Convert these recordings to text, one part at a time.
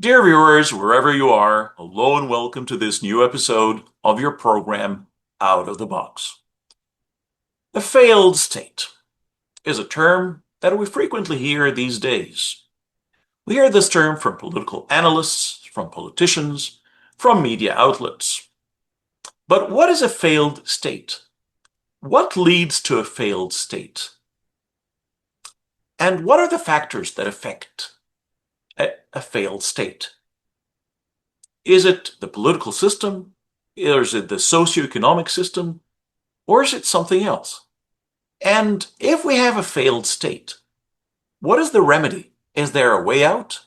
Dear viewers, wherever you are, hello and welcome to this new episode of your program, Out of the Box. A failed state is a term that we frequently hear these days. We hear this term from political analysts, from politicians, from media outlets. But what is a failed state? What leads to a failed state? And what are the factors that affect a failed state? Is it the political system? Or is it the socioeconomic system? Or is it something else? And if we have a failed state, what is the remedy? Is there a way out?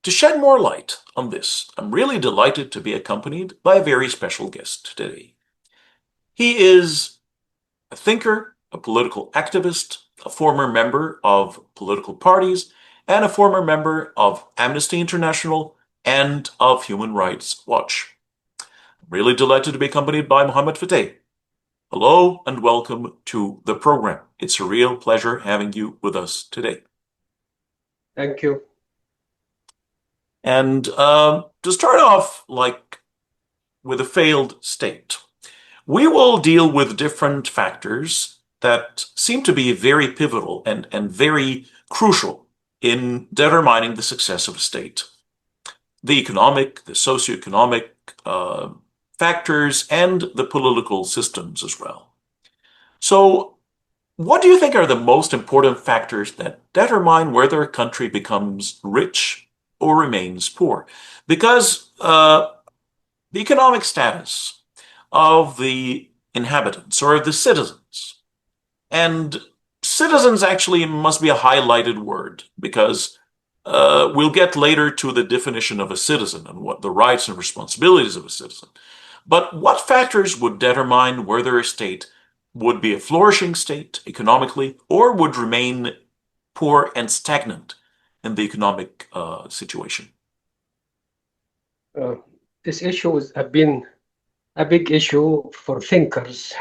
To shed more light on this, I'm really delighted to be accompanied by a very special guest today. He is a thinker, a political activist, a former member of political parties, and a former member of Amnesty International and of Human Rights Watch. I'm really delighted to be accompanied by Mohammed Fateh. Hello and welcome to the program. It's a real pleasure having you with us today. Thank you. And to start off, with a failed state, we will deal with different factors that seem to be very pivotal and very crucial in determining the success of a state. The economic, the socioeconomic factors, and the political systems as well. So, what do you think are the most important factors that determine whether a country becomes rich or remains poor? Because the economic status of the inhabitants or of the citizens, and citizens actually must be a highlighted word because we'll get later to the definition of a citizen and what the rights and responsibilities of a citizen. But what factors would determine whether a state would be a flourishing state economically or would remain poor and stagnant in the economic situation? This issue has been a big issue for thinkers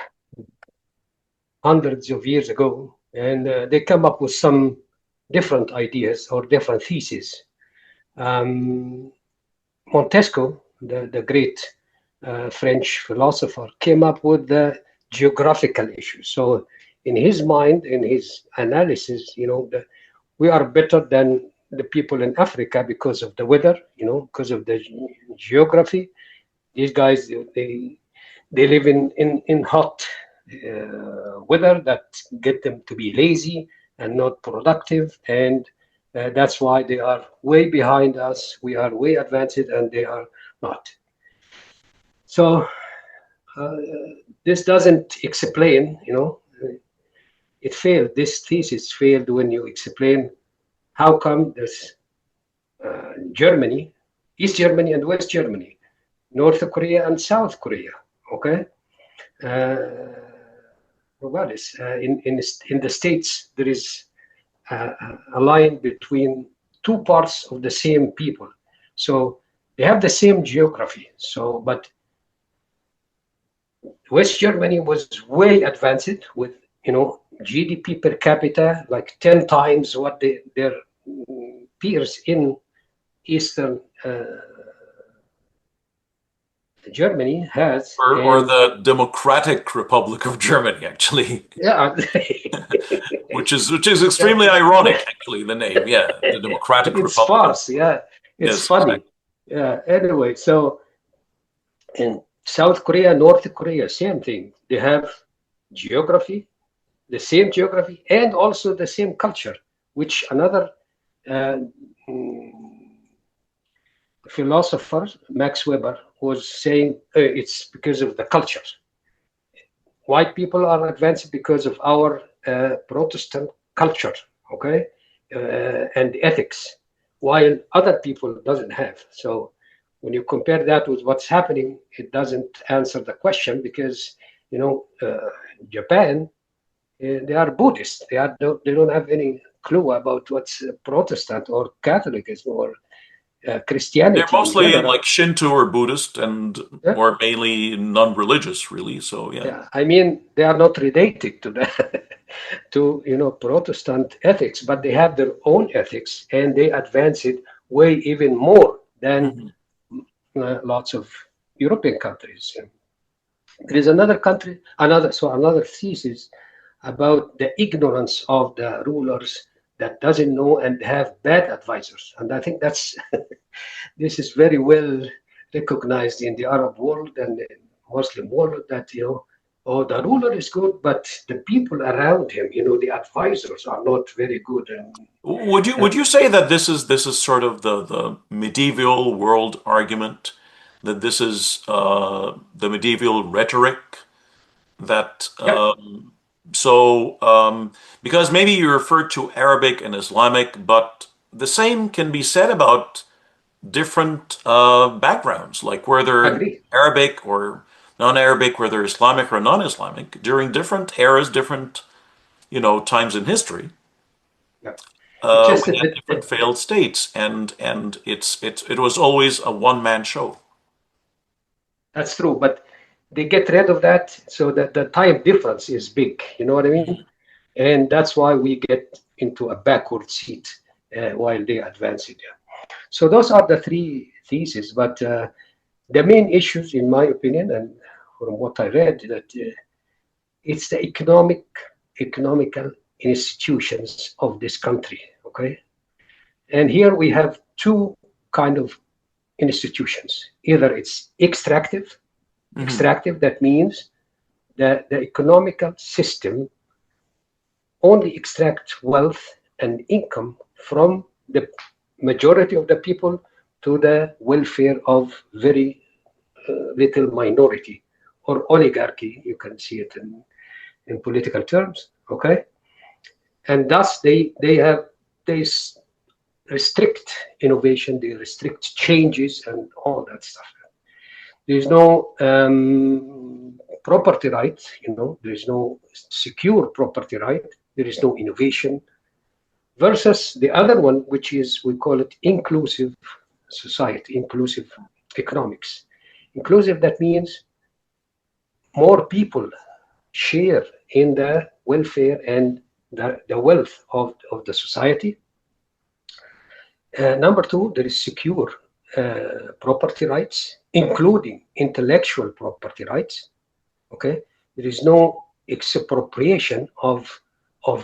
hundreds of years ago, and they come up with some different ideas or different theses. Montesquieu, the great French philosopher, came up with the geographical issue. So in his mind, in his analysis, we are better than the people in Africa because of the weather, because of the geography. These guys, they live in hot weather that get them to be lazy and not productive, and that's why they are way behind us. We are way advanced, and they are not. So this doesn't explain, it failed. This thesis failed when you explain how come this Germany, East Germany and West Germany, North Korea and South Korea, okay? Regardless, in the States, there is a line between two parts of the same people. So they have the same geography. So, but West Germany was way advanced with, GDP per capita like 10 times what their peers in Eastern Germany has. Or the Democratic Republic of Germany, actually. Yeah. which is extremely ironic, actually, the name. Yeah, the Democratic It's Republic. farce, yeah. It's Yes, funny. exactly. Yeah. Anyway, so in South Korea, North Korea, same thing. They have geography, the same geography, and also the same culture, which another philosopher, Max Weber, was saying it's because of the culture. White people are advanced because of our Protestant culture, okay, and ethics, while other people doesn't have. So when you compare that with what's happening, it doesn't answer the question because, Japan, they are Buddhist. They don't have any clue about what's Protestant or Catholicism or They're Christianity in mostly general. like Shinto or Buddhist and Yeah. more mainly non-religious, really. So, yeah. Yeah, I mean, they are not related to the to Protestant ethics, but they have their own ethics, and they advance it way even more than Mhm. lots of European countries. There is another country, another thesis about the ignorance of the rulers that doesn't know and have bad advisors, and I think that's this is very well recognized in the Arab world and the Muslim world that oh, the ruler is good, but the people around him, the advisors are not very good, and Would you say that this is sort of the medieval world argument, that this is the medieval rhetoric that yeah, because maybe you referred to Arabic and Islamic, but the same can be said about different backgrounds, like whether agree. Arabic or non-Arabic, whether Islamic or non-Islamic, during different eras, different times in history. Yeah. It's just We that, had different failed states, and it was always a one-man show. that's true, but they get rid of that so that the time difference is big. You know what I mean? And that's why we get into a backward seat while they advance it. So those are the three theses. But the main issues, in my opinion, and from what I read, that it's the economical institutions of this country. Okay, and here we have two kind of institutions. Either it's extractive. Hmm. Extractive, that means that the economical system only extract wealth and income from the majority of the people to the welfare of very little minority or oligarchy. You can see it in political terms. Okay, and thus they restrict innovation, they restrict changes and all that stuff. There is no property right, there is no secure property right, there is no innovation, versus the other one, which is, we call it inclusive society, inclusive economics. Inclusive, that means more people share in the welfare and the wealth of the society. Number two, there is secure property rights, including intellectual property rights. Okay, there is no expropriation of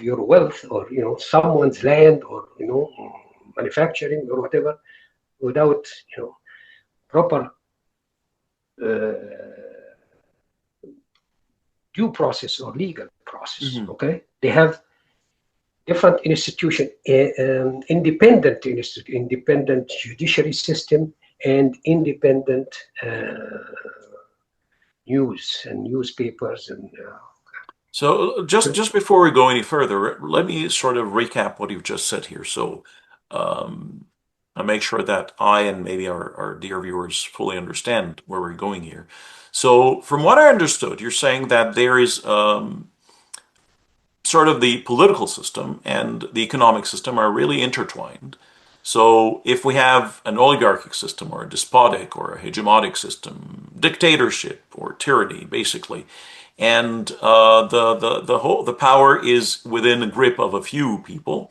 your wealth or someone's land or manufacturing or whatever without proper due process or legal process. Hmm. Okay, they have different institution, independent judiciary system, and independent news and newspapers and So just before we go any further, let me sort of recap what you've just said here. So um, I make sure that I and maybe our dear viewers fully understand where we're going here. So from what I understood, you're saying that there is sort of the political system and the economic system are really intertwined. So if we have an oligarchic system or a despotic or a hegemonic system, dictatorship or tyranny, basically, and the power is within the grip of a few people,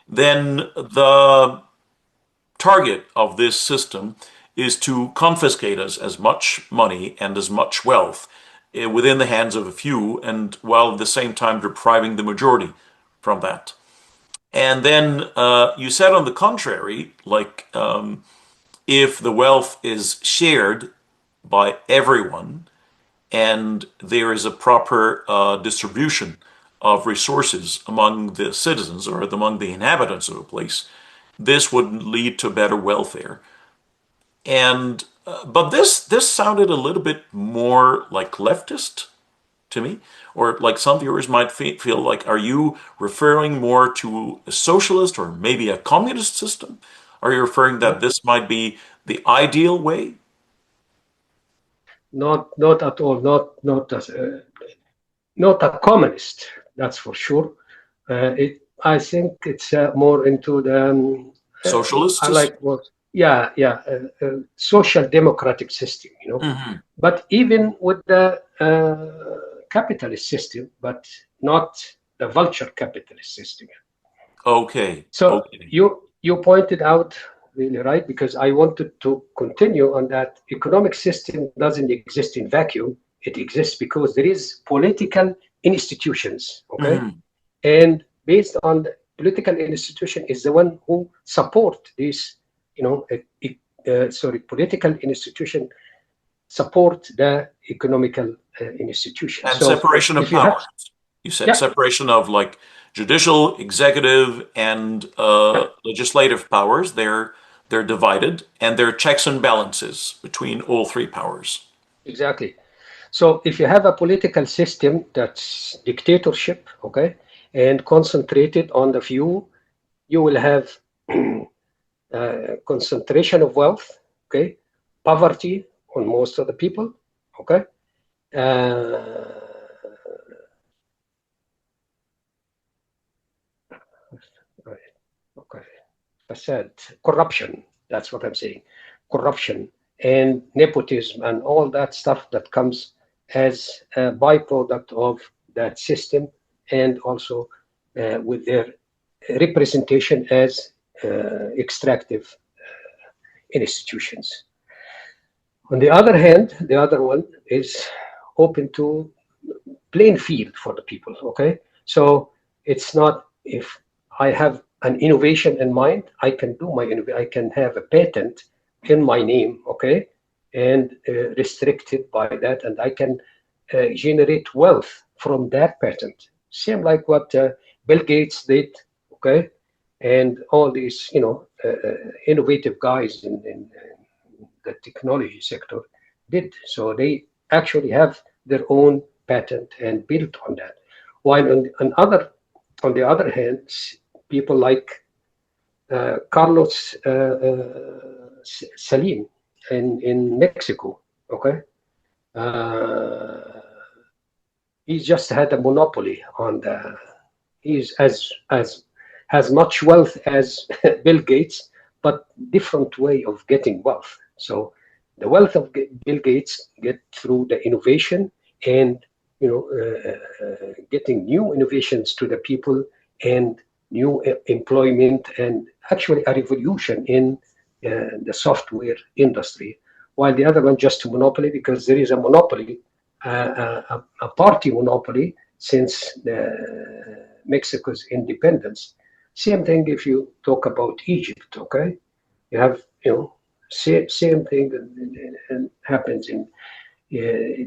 then the target of this system is to confiscate us as much money and as much wealth within the hands of a few, and while at the same time depriving the majority from that. And then you said on the contrary, like if the wealth is shared by everyone and there is a proper distribution of resources among the citizens or among the inhabitants of a place, this would lead to better welfare. And but this sounded a little bit more like leftist to me, or like some viewers might feel like, are you referring more to a socialist or maybe a communist system? Are you referring that not this might be the ideal way? not at all, not a communist, that's for sure. I think it's more into the I Socialist? like what yeah social democratic system, Hmm. but even with the capitalist system, but not the vulture capitalist system. Okay, So okay. you pointed out really right, because I wanted to continue on that. Economic system doesn't exist in vacuum. It exists because there is political institutions, okay? Mhm. And based on the political institution is the one who support this, political institution support the economical institution. And So separation of if you have, powers. You said yeah, separation of like judicial, executive, and yeah, legislative powers. They're divided, and there are checks and balances between all three powers. exactly. So if you have a political system that's dictatorship, okay, and concentrated on the few, you will have concentration of wealth, okay, poverty on most of the people, okay. Uh, okay, I said corruption. That's what I'm saying. Corruption and nepotism and all that stuff that comes as a byproduct of that system, and also with their representation as extractive institutions. On the other hand, the other one is open to plain field for the people. Okay, so it's not if I have an innovation in mind, I can do my I can have a patent in my name. Okay, and restricted by that, and I can generate wealth from that patent. Same like what Bill Gates did. Okay, and all these innovative guys in the technology sector did. So they actually have their own patent and built on that. While on the other hand, people like Carlos Salim in Mexico, okay, uh, he just had a monopoly on the. He's as has much wealth as Bill Gates, but different way of getting wealth. So the wealth of Bill Gates get through the innovation and getting new innovations to the people and new employment and actually a revolution in the software industry. While the other one just a monopoly because there is a monopoly, a party monopoly since Mexico's independence. Same thing if you talk about Egypt, okay? You have, same thing and happens in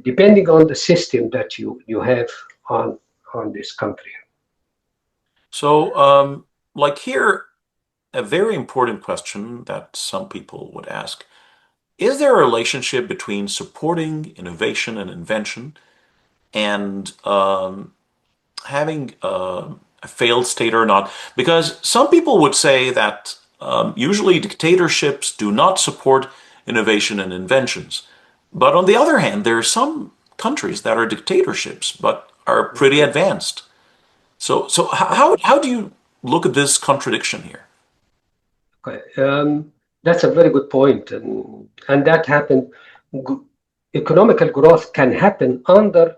depending on the system that you have on this country. So, like here, a very important question that some people would ask: is there a relationship between supporting innovation and invention and having a failed state or not? Because some people would say that usually dictatorships do not support innovation and inventions. But on the other hand, there are some countries that are dictatorships but are pretty advanced. So how do you look at this contradiction here? Okay. That's a very good point, and that happened. Economical growth can happen under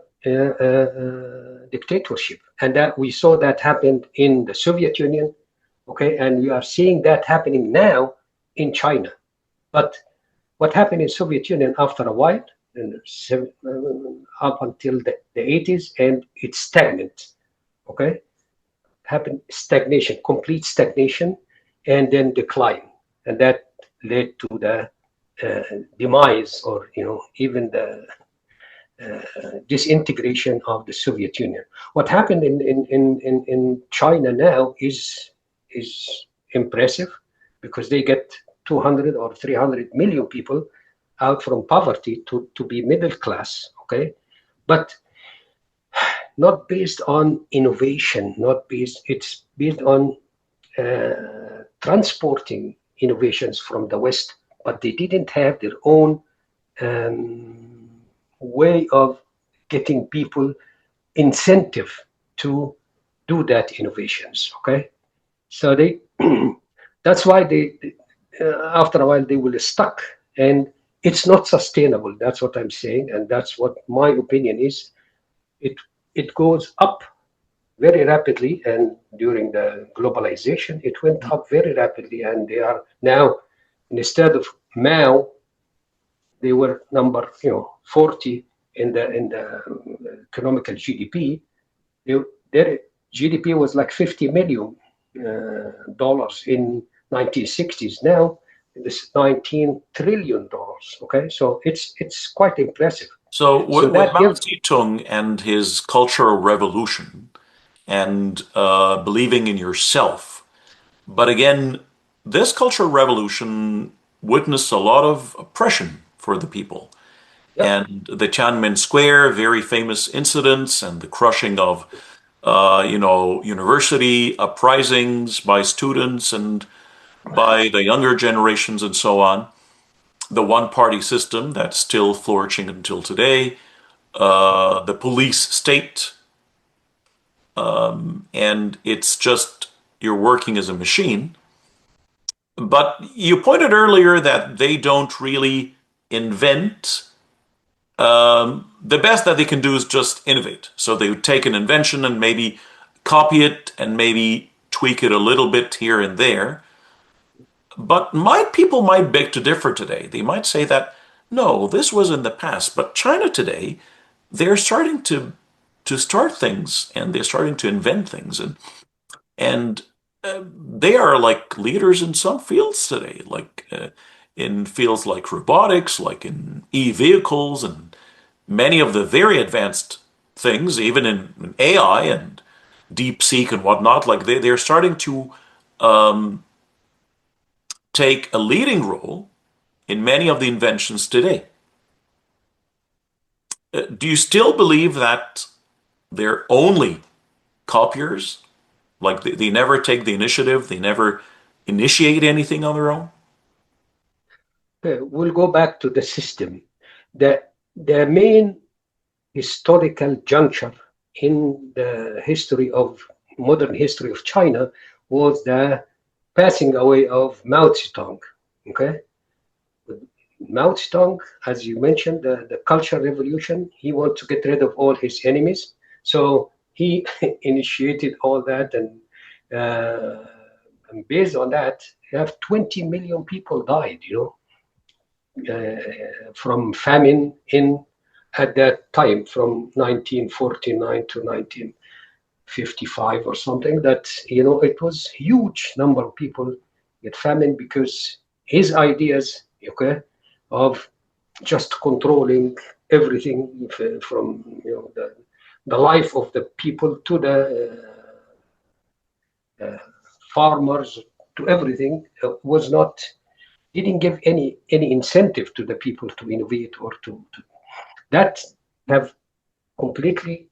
dictatorship, and that we saw that happened in the Soviet Union. Okay, and we are seeing that happening now in China. But what happened in Soviet Union after a while, up until the 80s, and it's stagnant. Okay, happened stagnation, complete stagnation, and then decline, and that led to the demise, or even the disintegration of the Soviet Union. What happened in China now is impressive because they get 200 or 300 million people out from poverty to be middle class. Okay, but not based on innovation, not based. It's based on transporting innovations from the West, but they didn't have their own um, way of getting people incentive to do that innovations. Okay, so they that's why after a while they will stuck, and it's not sustainable. That's what I'm saying, and that's what my opinion is. It it goes up very rapidly, and during the globalization, it went up very rapidly, and they are now. Instead of Mao, they were number 40 in the economical GDP. Their GDP was like 50 million dollars in 1960s. Now it's 19 trillion dollars. Okay, so it's quite impressive. So So with that Mao gives Zedong and his Cultural Revolution and believing in yourself, but again, this Cultural Revolution witnessed a lot of oppression for the people. yeah. And the Tiananmen Square, very famous incidents, and the crushing of, university uprisings by students and by the younger generations and so on. The one-party system that's still flourishing until today, the police state, and it's just you're working as a machine. But you pointed earlier that they don't really invent. The best that they can do is just innovate. So they would take an invention and maybe copy it and maybe tweak it a little bit here and there. But people might beg to differ today. They might say that no, this was in the past, but China today, they're starting to start things and they're starting to invent things and they are like leaders in some fields today, like in fields like robotics, like in e-vehicles and many of the very advanced things, even in AI and deep seek and whatnot, like they're starting to um, take a leading role in many of the inventions today. Do you still believe that they're only copiers? Like they never take the initiative, they never initiate anything on their own? Okay, we'll go back to the system. The main historical juncture in the history of modern history of China was the passing away of Mao Zedong. Okay, Mao Zedong, as you mentioned, the Cultural Revolution, he wanted to get rid of all his enemies. So he initiated all that, and based on that, you have 20 million people died, from famine in at that time, from 1949 to 1955 or something. That it was huge number of people get famine because his ideas, okay, of just controlling everything from the life of the people to the uh, farmers to everything was not didn't give any incentive to the people to innovate or to that have completely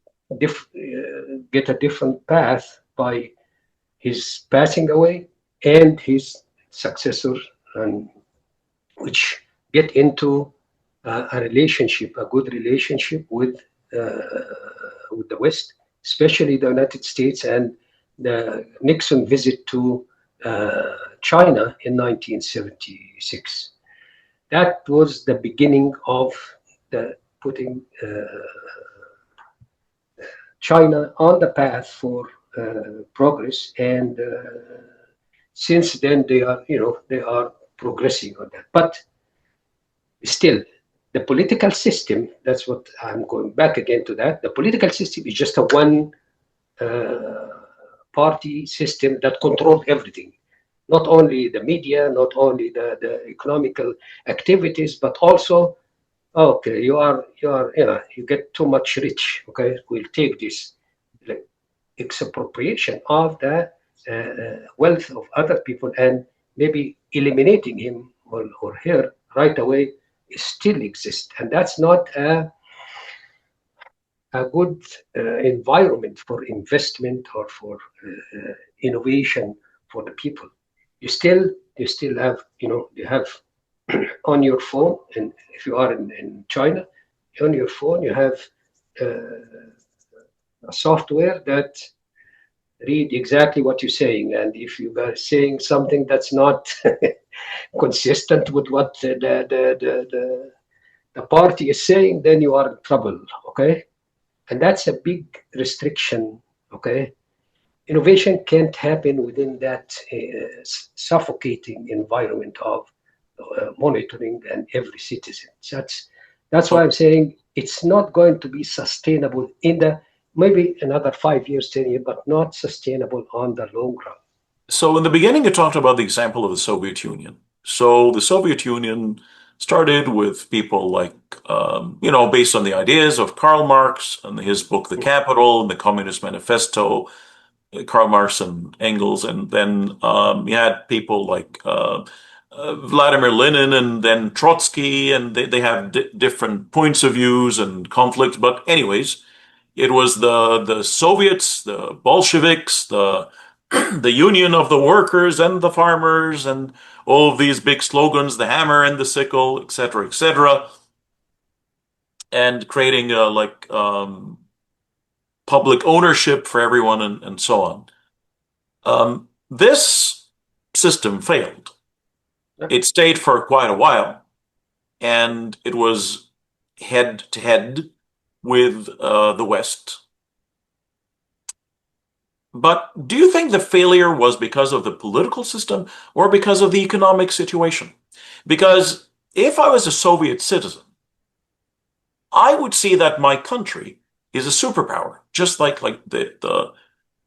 get a different path by his passing away and his successor, and which get into a relationship, a good relationship with the West, especially the United States, and the Nixon visit to China in 1976. That was the beginning of the putting China on the path for progress, and since then they are progressing on that. But still, the political system, that's what I'm going back again to that. The political system is just a one uh, party system that controls everything. Not only the media, not only the economical activities, but also, okay, you get too much rich. Okay, we'll take this like, expropriation of the wealth of other people and maybe eliminating him or her right away still exists. And that's not a good environment for investment or for innovation for the people. You still you still have you have on your phone, and if you are in China, on your phone you have a software that read exactly what you're saying, and if you are saying something that's not consistent with what the party is saying, then you are in trouble. Okay, and that's a big restriction. Okay, innovation can't happen within that suffocating environment of monitoring and every citizen. That's why I'm saying it's not going to be sustainable in the maybe another 5 years, 10 years, but not sustainable on the long run. So in the beginning, you talked about the example of the Soviet Union. So the Soviet Union started with people like, based on the ideas of Karl Marx and his book, The Capital, and the Communist Manifesto, Karl Marx and Engels. And then you had people like Vladimir Lenin and then Trotsky, and they have different points of views and conflicts. But anyways, it was the Soviets, the Bolsheviks, the Union of the Workers and the Farmers, and all of these big slogans, the hammer and the sickle, etc., etc., and creating public ownership for everyone and so on. This system failed. Yeah. It stayed for quite a while, and it was head to head with the West. But do you think the failure was because of the political system or because of the economic situation? Because if I was a Soviet citizen, I would see that my country is a superpower, just like the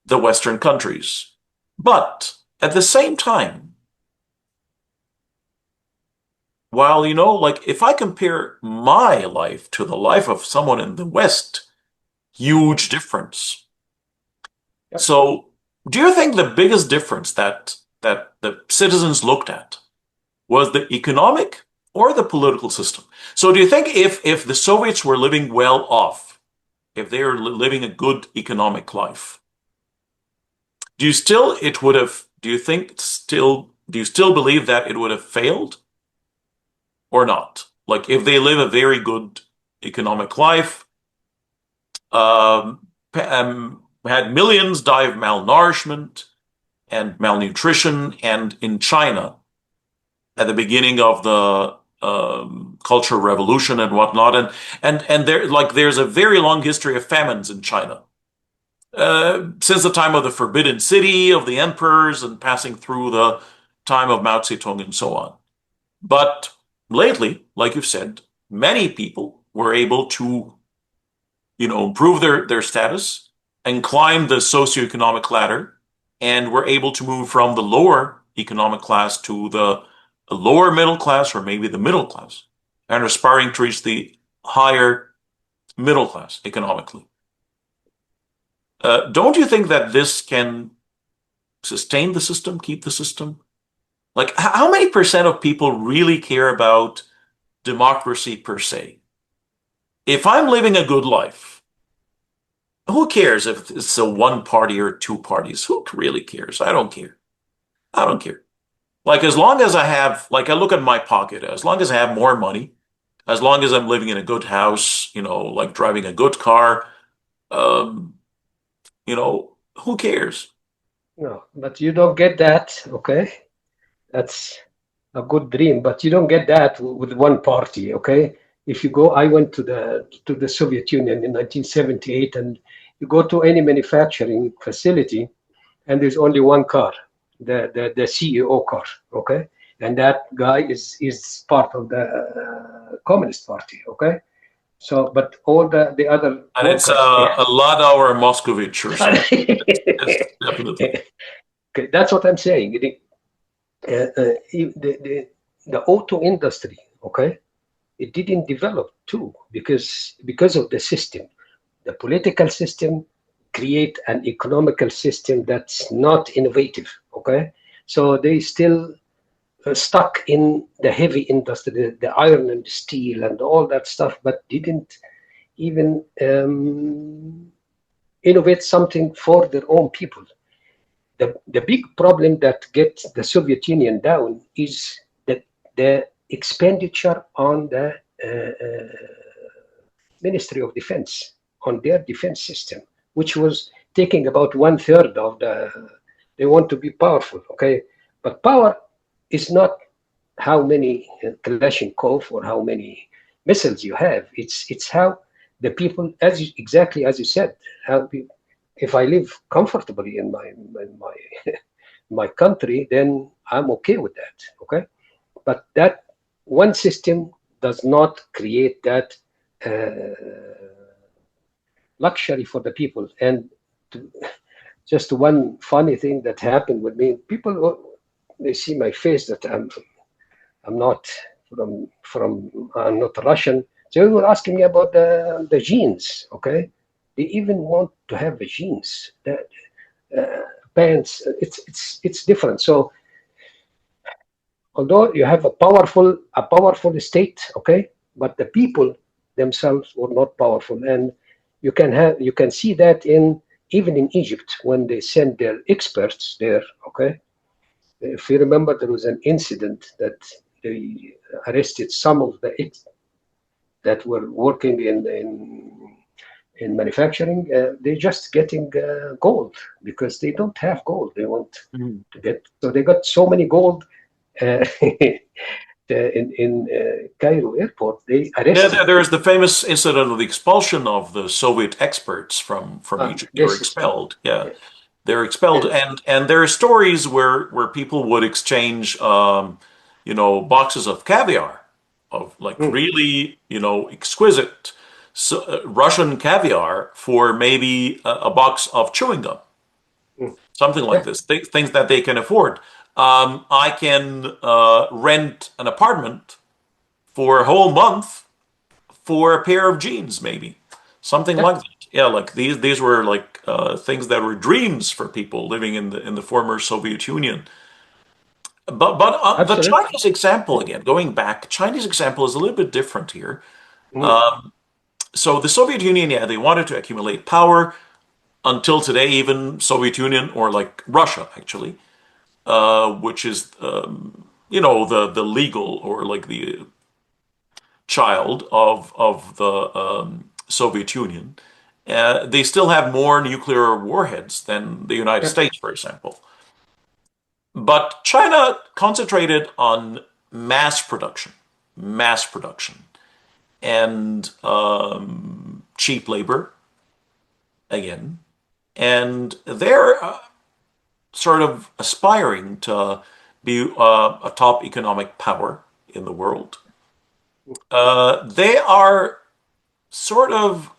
Western countries. But at the same time, while like if I compare my life to the life of someone in the West, huge difference. Yeah. So, do you think the biggest difference that the citizens looked at was the economic or the political system? So, do you think if the Soviets were living well off, if they were living a good economic life, do you still it would have? Do you think still? Do you still believe that it would have failed or not? Like if they live a very good economic life, had millions die of malnourishment and malnutrition, and in China at the beginning of the Cultural Revolution and whatnot, and there's a very long history of famines in China since the time of the Forbidden City of the emperors and passing through the time of Mao Zedong and so on. But lately, like you've said, many people were able to improve their status and climb the socioeconomic ladder, and were able to move from the lower economic class to the lower middle class or maybe the middle class, and are aspiring to reach the higher middle class economically. Don't you think that this can sustain the system, keep the system? Like, how many percent of people really care about democracy per se? If I'm living a good life, who cares if it's a one party or two parties? Who really cares? I don't care. I don't care. Like, as long as I have, like, I look at my pocket, as long as I have more money, as long as I'm living in a good house, like driving a good car, um, who cares? No, but you don't get that. Okay, that's a good dream, but you don't get that with one party. Okay, if you go, I went to the Soviet Union in 1978, and you go to any manufacturing facility, and there's only one car, the CEO car. Okay, and that guy is part of the Communist Party. Okay, so but all the other And it's workers, they a Lada or a Moscovich or something. Yes, definitely. okay, that's what I'm saying. The auto industry, okay, it didn't develop too because of the system. The political system create an economical system that's not innovative, okay? So they still stuck in the heavy industry, the iron and steel and all that stuff, but didn't even innovate something for their own people. The big problem that gets the Soviet Union down is that the expenditure on the Ministry of Defense, on their defense system, which was taking about 1/3 of the. They want to be powerful, okay, but power is not how many Kalashnikov or how many missiles you have. It's how the people, exactly as you said, how if I live comfortably in my my country, then I'm okay with that. Okay, but that one system does not create that luxury for the people. And to, just one funny thing that happened with me, people, they see my face that I'm not I'm not Russian. So they were asking me about the genes. Okay, they even want to have the genes. The pants. It's different. So although you have a powerful state, okay, but the people themselves were not powerful, and you can see that in even in Egypt when they send their experts there. Okay, if you remember, there was an incident that they arrested some of the that were working in manufacturing. They're just getting gold because they don't have gold. They want Mhm. to get, so they got so many gold in Cairo airport. They Yeah, arrested. there's the famous incident of the expulsion of the Soviet experts from Egypt. They were This is expelled. Yeah, yeah, they're expelled, and and there are stories where people would exchange, boxes of caviar, of like mm, really, exquisite Russian caviar for maybe a box of chewing gum, mm, something like yeah, this. Things that they can afford. I can rent an apartment for a whole month for a pair of jeans, maybe something yeah, like that. Yeah, like these were like things that were dreams for people living in the former Soviet Union. But the absolutely. Chinese example again, going back, Chinese example is a little bit different here. Mm, So the Soviet Union, yeah, they wanted to accumulate power until today. Even Soviet Union or like Russia, actually, which is the legal or like the child of the Soviet Union. They still have more nuclear warheads than the United yeah, States, for example. But China concentrated on mass production, and cheap labor again. And they're sort of aspiring to be a top economic power in the world. They are sort of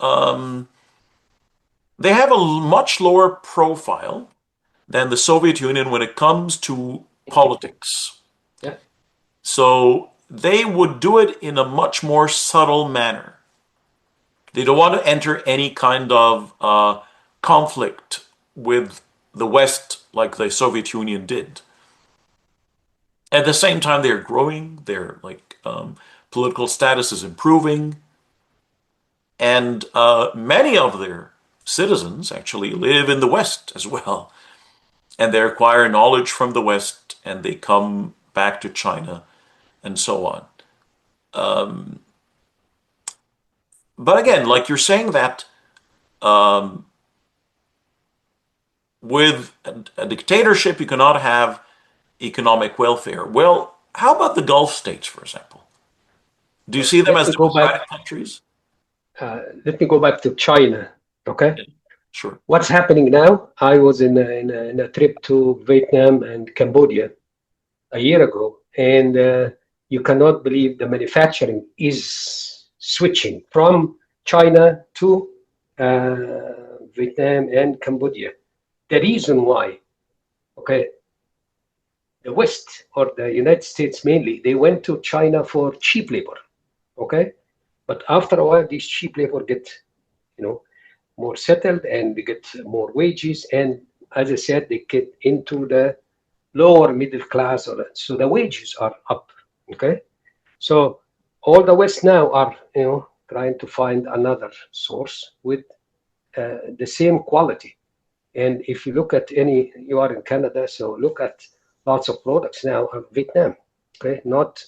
they have a much lower profile than the Soviet Union when it comes to politics. yeah, So they would do it in a much more subtle manner. They don't want to enter any kind of conflict with the West like the Soviet Union did. At the same time, they're growing. Their political status is improving, and many of their citizens actually live in the West as well. And they acquire knowledge from the West and they come back to China and so on. But again, like you're saying that um, with a dictatorship, you cannot have economic welfare. Well, how about the Gulf states, for example? Do you well, see them as democratic countries? let me go back to China. Okay, Yeah, sure. what's happening now? I was in a trip to Vietnam and Cambodia a year ago, and you cannot believe the manufacturing is switching from China to Vietnam and Cambodia. The reason why, okay, the West or the United States mainly, they went to China for cheap labor, okay, but after a while, these cheap labor get, you know, more settled and they get more wages, and as I said, they get into the lower middle class, so the wages are up, okay. So all the West now are, trying to find another source with the same quality. And if you look at you are in Canada, so look at lots of products now of Vietnam. Okay, not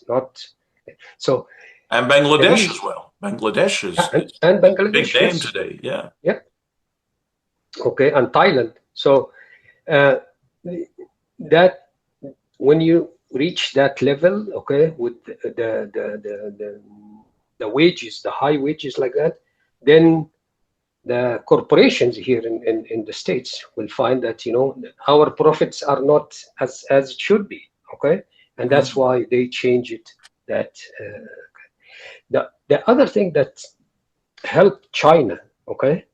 so And the Bangladesh reason, as well. Bangladesh yeah, is and a big Bangladesh, name yes, today. Yeah. yeah, okay, and Thailand. So uh, that when you reach that level, okay, with the wages, the high wages like that, then the corporations here in the states will find that our profits are not as it should be, okay, and that's Mm. why they change it. That the other thing that helped China, okay,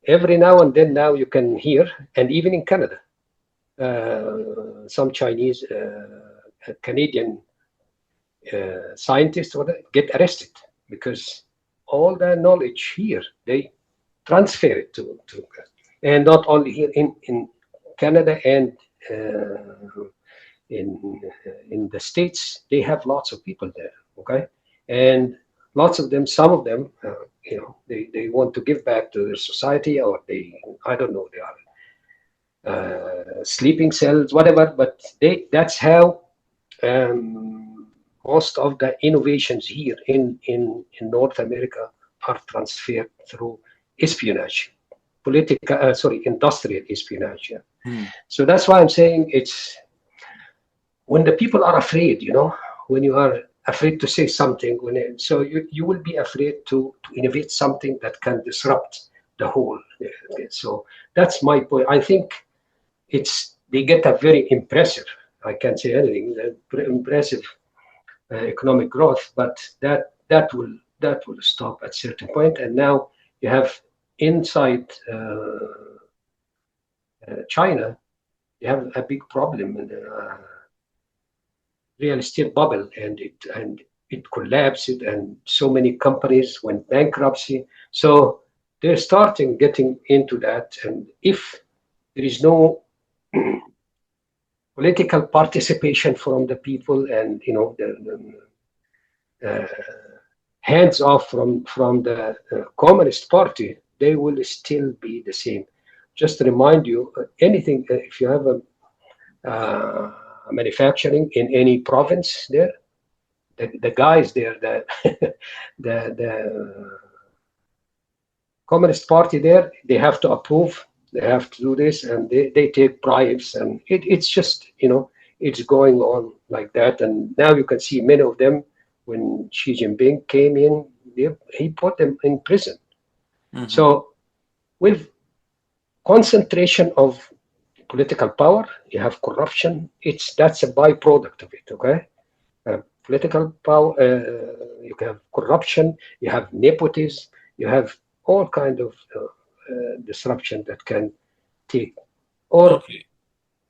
every now and then now you can hear, and even in Canada, some Chinese, Canadian scientists get arrested because all their knowledge here they transfer it to and not only here in Canada and in in the States they have lots of people there, okay, and lots of them, some of them, they want to give back to their society, or they, I don't know, they are sleeping cells, whatever, but that's how most of the innovations here in North America are transferred through espionage, political, sorry, industrial espionage. Yeah. Mm. So that's why I'm saying it's when the people are afraid, when you are afraid to say something, so you will be afraid to innovate something that can disrupt the whole. So that's my point. I think they get a very impressive. I can't say anything. Impressive economic growth, but that will stop at certain point. And now you have inside China, you have a big problem in the real estate bubble, and it collapsed, and so many companies went bankruptcy. So they're starting getting into that, and if there is no political participation from the people, and the hands off from the Communist Party, they will still be the same. Just to remind you, anything, if you have a manufacturing in any province there, the guys there, the Communist Party there, they have to approve, they have to do this, and they take bribes, and it's just, it's going on like that. And now you can see many of them, when Xi Jinping came in, he put them in prison. Mm-hmm. So with concentration of political power, you have corruption. That's a byproduct of it, okay? Political power, you have corruption, you have nepotism, you have all kind of disruption that can take or Okay,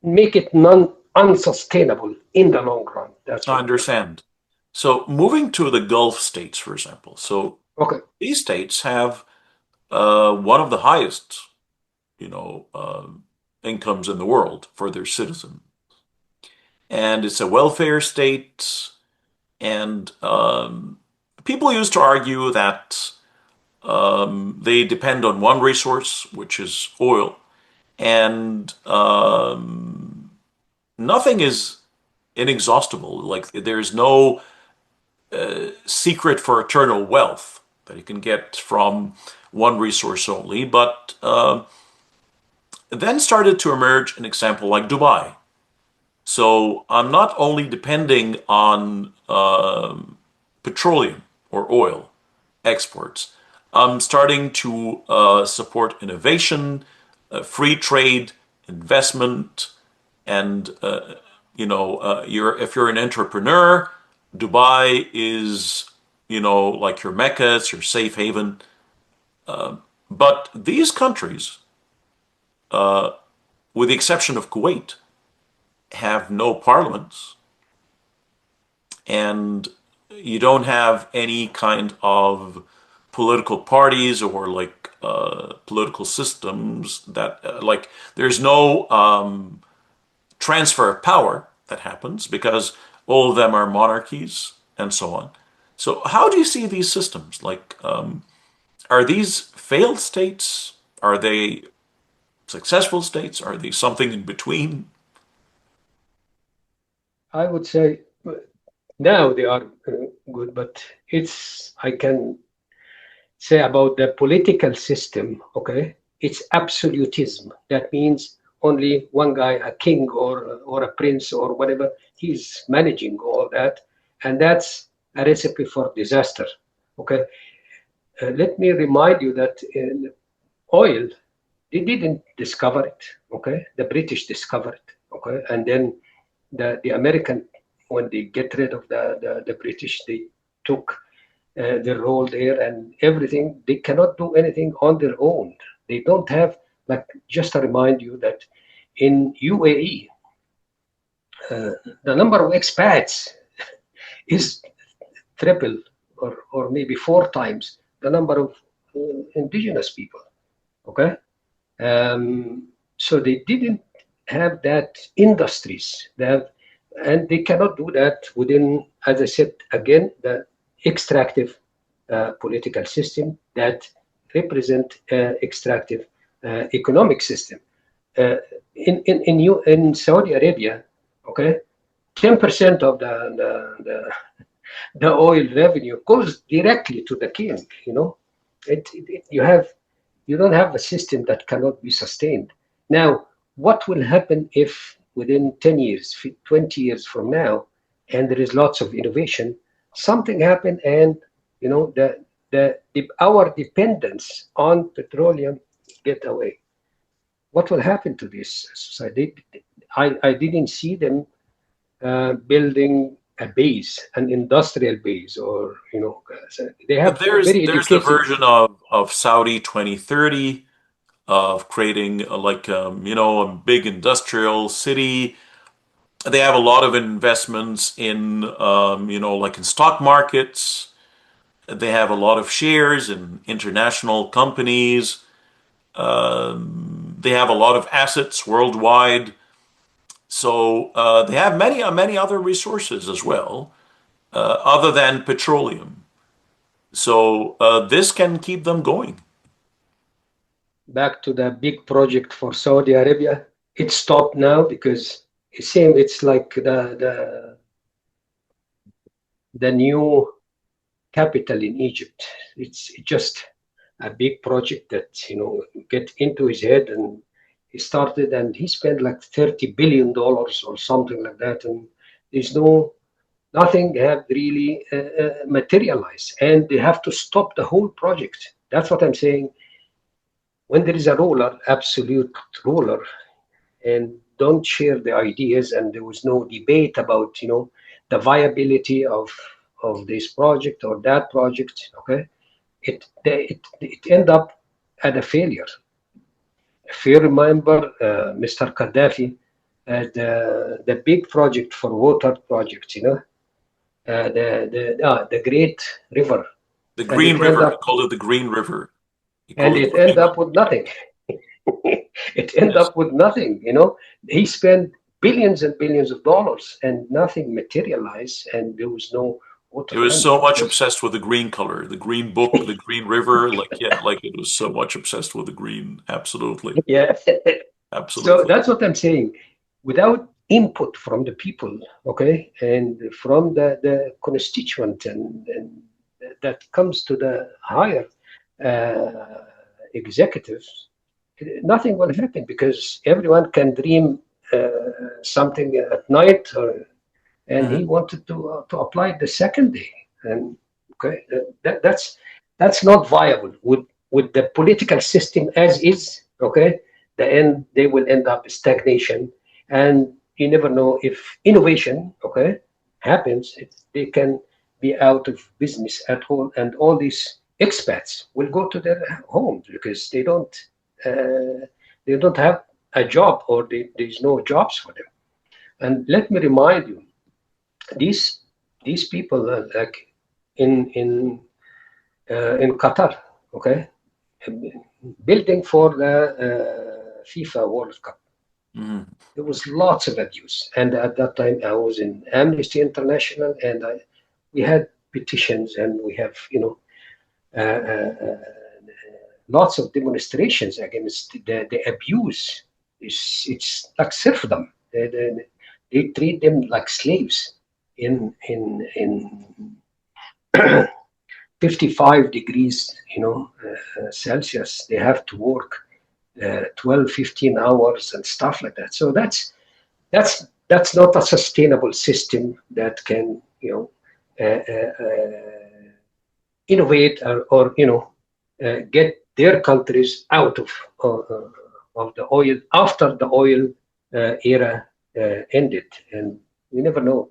make it non unsustainable in the long run. That's I what I'm talking understand. So moving to the Gulf states, for example. So about. Okay. these states have one of the highest, you know, incomes in the world for their citizens, and it's a welfare state. And people used to argue that they depend on one resource, which is oil, and nothing is inexhaustible. Like there's no secret for eternal wealth that you can get from one resource only. But then started to emerge an example like Dubai. So I'm not only depending on petroleum or oil exports. I'm starting to support innovation, free trade, investment, and if you're an entrepreneur, Dubai is like your Mecca, it's your safe haven. But these countries, with the exception of Kuwait, have no parliaments, and you don't have any kind of political parties or like political systems that like there's no transfer of power that happens because all of them are monarchies and so on. So how do you see these systems? Like, are these failed states? Are they successful states? Are they something in between? I would say now they are good, but I can say about the political system, okay? It's absolutism. That means only one guy, a king or a prince or whatever, he's managing all that, and that's a recipe for disaster. Okay, let me remind you that in oil, they didn't discover it. Okay, the British discovered it. Okay, and then the American. when they get rid of the British, they took their role there and everything. They cannot do anything on their own. They don't have, like, just to remind you that in UAE, the number of expats is triple or maybe four times the number of indigenous people. Okay, so they didn't have that industries. They have, and they cannot do that within, as I said again, the extractive political system that represent extractive economic system. In Saudi Arabia, okay, 10% of the oil revenue goes directly to the king. You know, you don't have a system that cannot be sustained. Now, what will happen if within 10 years, 20 years from now, and there is lots of innovation, something happen and our dependence on petroleum get away? What will happen to this society? I didn't see them building a base, an industrial base, or they But have there's very there's the educated. version of Saudi 2030 of creating a big industrial city. They have a lot of investments in like in stock markets. They have a lot of shares in international companies. They have a lot of assets worldwide. So they have many other resources as well, other than petroleum. So this can keep them going. Back to the big project for Saudi Arabia, it stopped now because it's like the new capital in Egypt. It's just a big project that get into his head, and he started and he spent like $30 billion or something like that, and there's nothing have really materialized, and they have to stop the whole project. That's what I'm saying. When there is a ruler, absolute ruler, and don't share the ideas, and there was no debate about the viability of this project or that project. Okay, it end up at a failure. If you remember, Mr. Gaddafi, the big project for water project, the Great River, The and Green it end River, he up called it the Green River. He and called it it the end Green up River. with nothing. It end Yes. up with nothing. He spent billions and billions of dollars, and nothing materialized, and there was no water It was running so much because obsessed with the green color, the green book, the green river. Like, yeah, like it was so much obsessed with the green. Absolutely. yeah. So Absolutely. that's what I'm saying. Without input from the people, okay, and from the constituent, and that comes to the higher uh, executives, nothing will happen because everyone can dream something at night, and he Mhm. wanted to apply it the second day. And okay, that's not viable with the political system as is. Okay, they will end up stagnation, and you never know if innovation happens. If they can be out of business at home, and all these expats will go to their homes because they don't have a job, or there's no jobs for them. And let me remind you, these these people like in Qatar, okay, building for the FIFA World Cup. Mhm. There was lots of abuse, and at that time I was in Amnesty International, and we had petitions, and we have uh, uh, uh, lots of demonstrations against the abuse. It's like serfdom. They treat them like slaves in 55 degrees, Celsius. They have to work 12, 15 hours and stuff like that. So that's not a sustainable system that can, innovate, or get their countries out of the oil after the oil era ended. And you never know.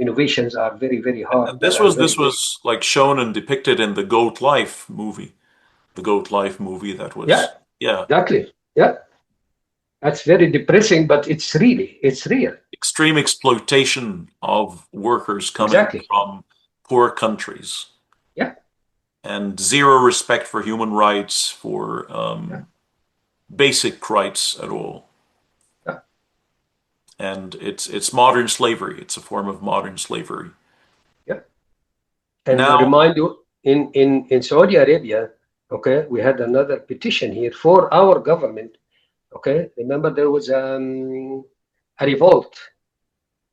innovations are very, very hard And this and was very this big. was like shown and depicted in the Goat Life movie. The Goat Life movie that Yeah, was, yeah, exactly. Yeah, that's very depressing, but it's real. extreme exploitation of workers coming Exactly. from poor countries, Yeah, and zero respect for human rights, for yeah, basic rights at all. yeah. And it's modern slavery. It's a form of modern slavery. Yeah. And Now, remind you, in Saudi Arabia, okay, we had another petition here for our government. Okay, remember there was a revolt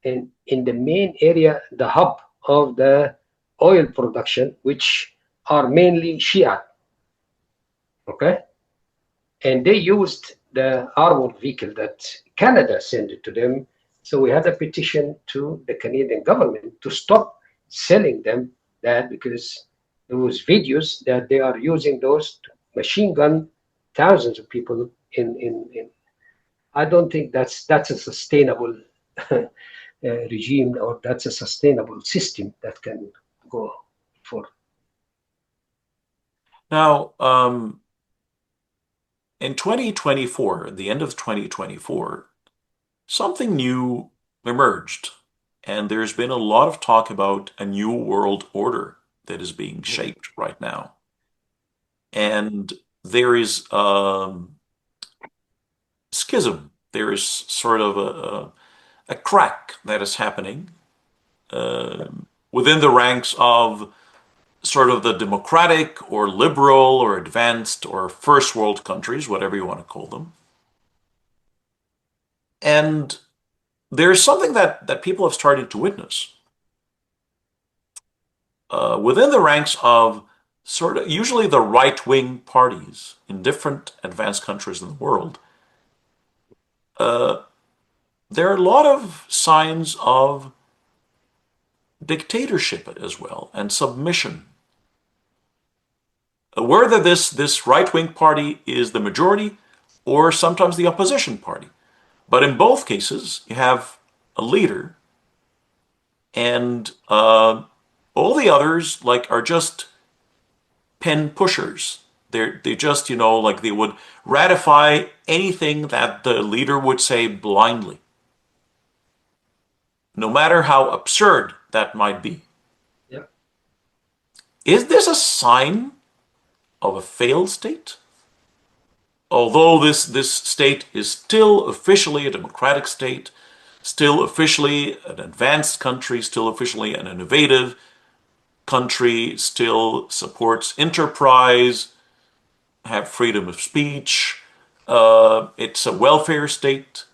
in the main area, the hub of the oil production, which are mainly Shia. Okay, and they used the armored vehicle that Canada sent it to them. So we had a petition to the Canadian government to stop selling them that because there was videos that they are using those to machine gun thousands of people in I don't think that's a sustainable regime or that's a sustainable system that can go for. now, in 2024, at the end of 2024, something new emerged, and there's been a lot of talk about a new world order that is being shaped right now. And there is schism. There is sort of a crack that is happening uh, within the ranks of sort of the democratic or liberal or advanced or first world countries, whatever you want to call them. And there's something that people have started to witness within the ranks of sort of usually the right wing parties in different advanced countries in the world. Uh, there are a lot of signs of dictatorship as well and submission. Whether this right wing party is the majority or sometimes the opposition party. But in both cases, you have a leader, and all the others like are just pen pushers. They just like they would ratify anything that the leader would say blindly, no matter how absurd that might be. Yeah, Is this a sign of a failed state? Although this state is still officially a democratic state, still officially an advanced country, still officially an innovative country, still supports enterprise, have freedom of speech. It's a welfare state.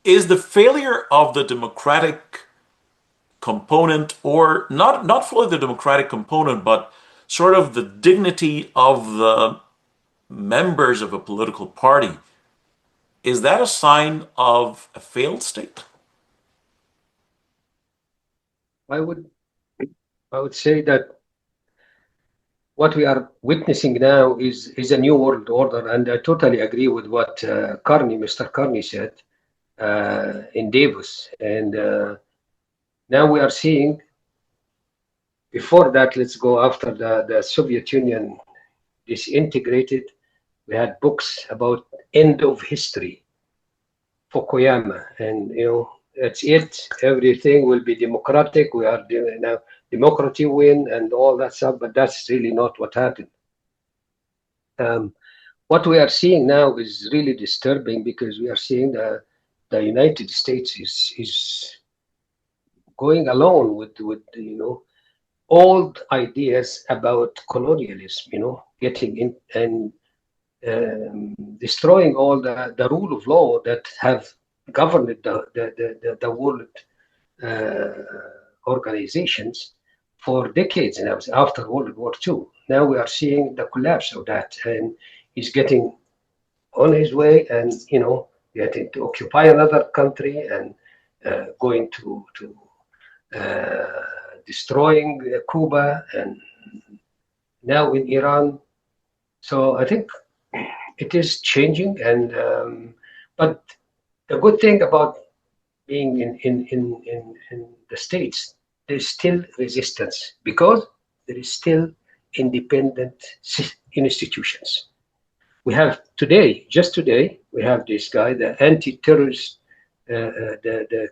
Is the failure of the democratic component, or not fully the democratic component, but sort of the dignity of the members of a political party, is that a sign of a failed state? I would I would say that what we are witnessing now is a new world order, and I totally agree with what Mr. Carney said in Davos. And now we are seeing. Before that, let's go after the Soviet Union disintegrated. We had books about end of history, Fukuyama, and that's it. Everything will be democratic. We are now democracy win and all that stuff, but that's really not what happened. Um, what we are seeing now is really disturbing because we are seeing the United States is going along with old ideas about colonialism, getting in and destroying all the rule of law that have governed the world uh, organizations for decades now after World War II. Now we are seeing the collapse of that, and he's getting on his way, and getting to occupy another country and going to destroying Cuba and now in Iran. So I think it is changing, and but the good thing about being in the States, there's still resistance because there is still independent institutions. We have today, just today, we have this guy, the anti-terrorist, the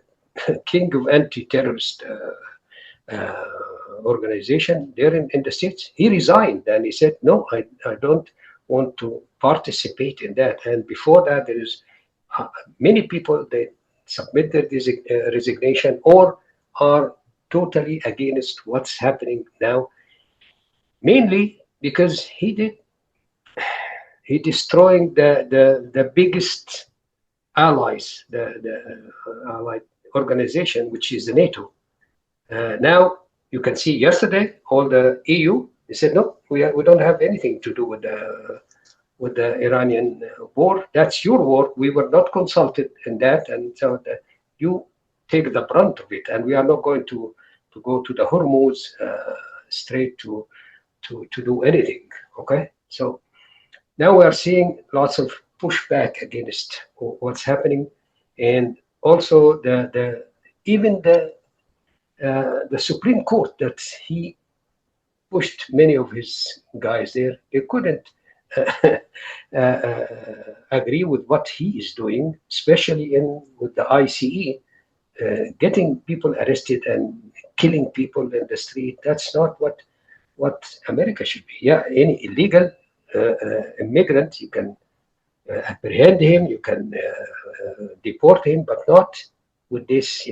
king of anti-terrorist uh, organization there in the States. He resigned and he said, no, I don't want to participate in that. And before that, there is many people, they submit their resignation or are totally against what's happening now, mainly because he destroying the biggest allies, the allied organization, which is the NATO. Now you can see yesterday all the EU they said no, we don't have anything to do with the Iranian war. That's your war. We were not consulted in that, and so you take the brunt of it, and we are not going to go to the Hormuz Strait to do anything. Okay, so now we are seeing lots of pushback against what's happening, and also the even the Supreme Court that he pushed many of his guys there. They couldn't agree with what he is doing, especially in with the ICE, getting people arrested and killing people in the street. That's not what America should be. Yeah, any illegal immigrant, you can apprehend him, you can deport him, but not with this,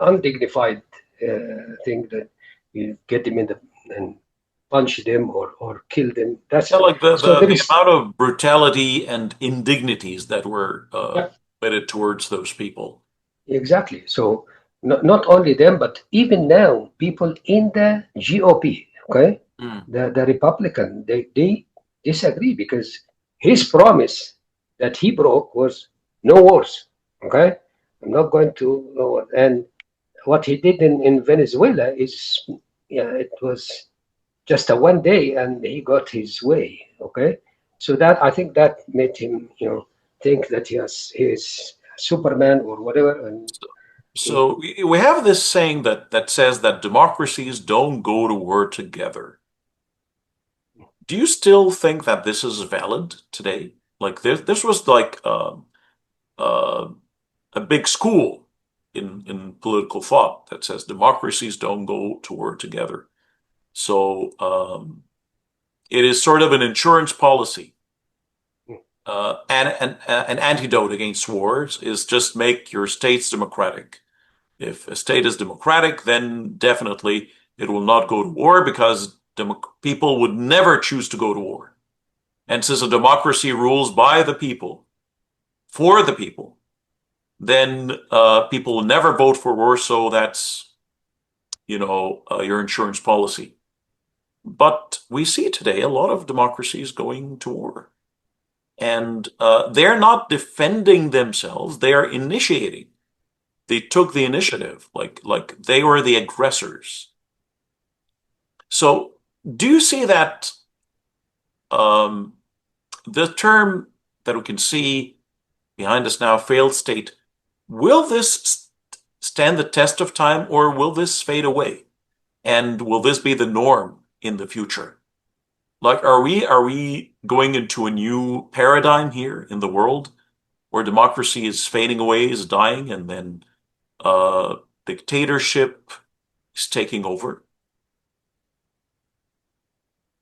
undignified thing that you get them in the and punch them or kill them. Yeah, That's like so there the is amount of brutality and indignities that were yeah, committed towards those people. exactly. So not only them, but even now people in the GOP, okay, Mm. the Republican, they disagree because his promise that he broke was no wars. Okay, I'm not going to no war. And what he did in Venezuela is, yeah, it was just a one day and he got his way. Okay, so that I think that made him, think that he is Superman or whatever, and he, So we have this saying that says that democracies don't go to war together. Do you still think that this is valid today? Like this was like uh, a big school in political thought that says democracies don't go to war together. So it is sort of an insurance policy. And an antidote against wars is just make your states democratic. If a state is democratic, then definitely it will not go to war because people would never choose to go to war. And since a democracy rules by the people, for the people, then people will never vote for war. So that's, your insurance policy. But we see today a lot of democracies going to war. And they're not defending themselves, they are initiating. They took the initiative, like they were the aggressors. So, do you see that um, the term that we can see behind us now, failed state, will this stand the test of time or will this fade away? And will this be the norm in the future? Like, are we going into a new paradigm here in the world where democracy is fading away, is dying, and then uh, dictatorship is taking over?